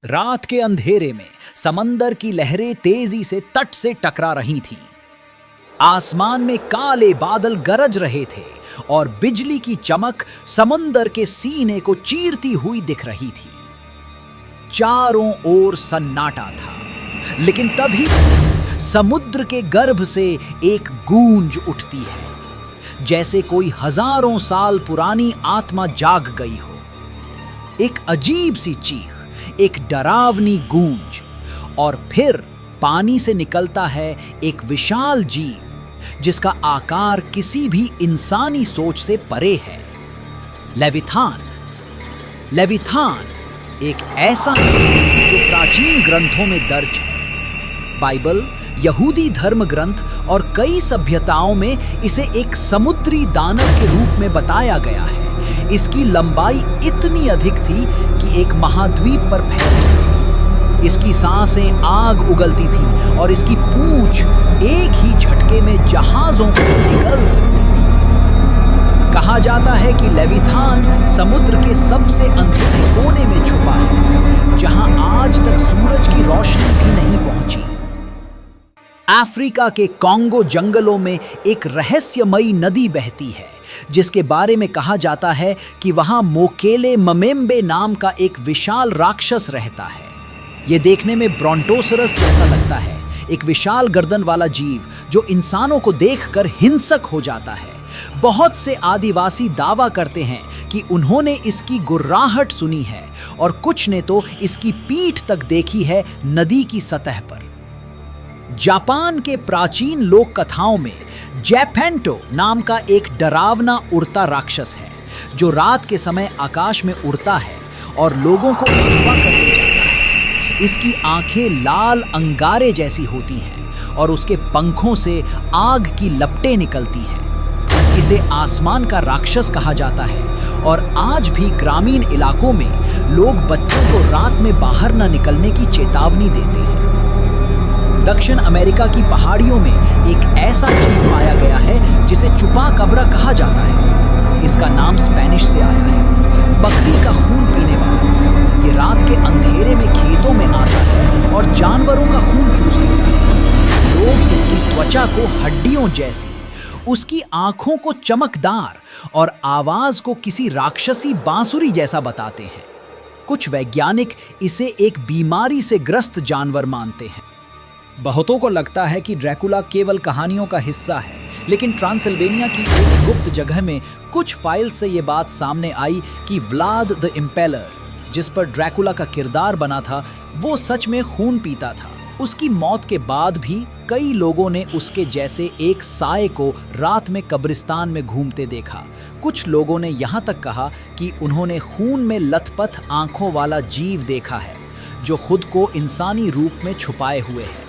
रात के अंधेरे में समंदर की लहरें तेजी से तट से टकरा रही थीं। आसमान में काले बादल गरज रहे थे और बिजली की चमक समंदर के सीने को चीरती हुई दिख रही थी। चारों ओर सन्नाटा था, लेकिन तभी समुद्र के गर्भ से एक गूंज उठती है, जैसे कोई हजारों साल पुरानी आत्मा जाग गई हो। एक अजीब सी चीख, एक डरावनी गूंज, और फिर पानी से निकलता है एक विशाल जीव जिसका आकार किसी भी इंसानी सोच से परे है। लेविथान। लेविथान एक ऐसा है जो प्राचीन ग्रंथों में दर्ज है। बाइबल, यहूदी धर्म ग्रंथ और कई सभ्यताओं में इसे एक समुद्री दानव के रूप में बताया गया है। इसकी लंबाई इतनी अधिक थी कि एक महाद्वीप पर फैल जाए। इसकी सांसें आग उगलती थी और इसकी पूंछ एक ही झटके में जहाजों को निगल सकती थी। कहा जाता है कि लेविथान समुद्र के सबसे अंधेरे कोने में छुपा है, जहां आज तक सूरज की रोशनी भी नहीं पहुंची। अफ्रीका के कॉन्गो जंगलों में एक रहस्यमयी नदी बहती है, जिसके बारे में कहा जाता है कि वहां मोकेले ममेम्बे नाम का एक विशाल राक्षस रहता है। यह देखने में ब्रोंटोसरस जैसा लगता है, एक विशाल गर्दन वाला जीव जो इंसानों को देखकर हिंसक हो जाता है। बहुत से आदिवासी दावा करते हैं कि उन्होंने इसकी गुर्राहट सुनी है और कुछ ने तो इसकी पीठ तक देखी है नदी की सतह पर। जापान के प्राचीन लोक कथाओं में जैपेंटो नाम का एक डरावना उड़ता राक्षस है, जो रात के समय आकाश में उड़ता है और लोगों को अगवा कर ले जाता है। इसकी आंखें लाल अंगारे जैसी होती हैं और उसके पंखों से आग की लपटें निकलती हैं। इसे आसमान का राक्षस कहा जाता है और आज भी ग्रामीण इलाकों में लोग बच्चों को रात में बाहर न निकलने की चेतावनी देते हैं। दक्षिण अमेरिका की पहाड़ियों में एक ऐसा जीव पाया गया है जिसे चुपाकब्रा कहा जाता है। इसका नाम स्पेनिश से आया है। बकरी का खून पीने वाला। ये रात के अंधेरे में खेतों में आता है और जानवरों का खून चूस लेता है। लोग इसकी त्वचा को हड्डियों जैसी, उसकी आंखों को चमकदार और आवाज को किसी राक्षसी बांसुरी जैसा बताते हैं। कुछ वैज्ञानिक इसे एक बीमारी से ग्रस्त जानवर मानते हैं। बहुतों को लगता है कि ड्रैकुला केवल कहानियों का हिस्सा है, लेकिन ट्रांसिल्वेनिया की एक गुप्त जगह में कुछ फाइल से ये बात सामने आई कि व्लाद द इम्पेलर, जिस पर ड्रैकुला का किरदार बना था, वो सच में खून पीता था। उसकी मौत के बाद भी कई लोगों ने उसके जैसे एक साए को रात में कब्रिस्तान में घूमते देखा। कुछ लोगों ने यहाँ तक कहा कि उन्होंने खून में लथपथ आंखों वाला जीव देखा है, जो खुद को इंसानी रूप में छुपाए हुए है।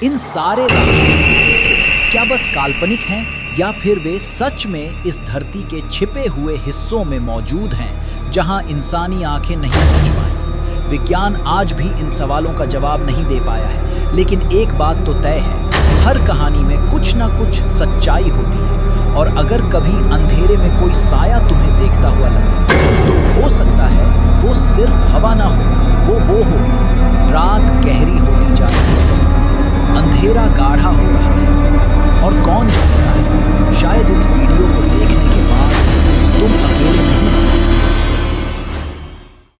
इन सारे राक्षसों के किस्से क्या बस काल्पनिक हैं, या फिर वे सच में इस धरती के छिपे हुए हिस्सों में मौजूद हैं, जहां इंसानी आंखें नहीं पहुंच पाई? विज्ञान आज भी इन सवालों का जवाब नहीं दे पाया है, लेकिन एक बात तो तय है, हर कहानी में कुछ ना कुछ सच्चाई होती है। और अगर कभी अंधेरे में कोई साया तुम्हें देखता हुआ लगे, तो हो सकता है वो सिर्फ हवा ना हो, वो हो। रात गहरी होती जा रही है, अंधेरा गाढ़ा हो रहा है, और कौन जानता है, शायद इस वीडियो को देखने के बाद तुम अकेले नहीं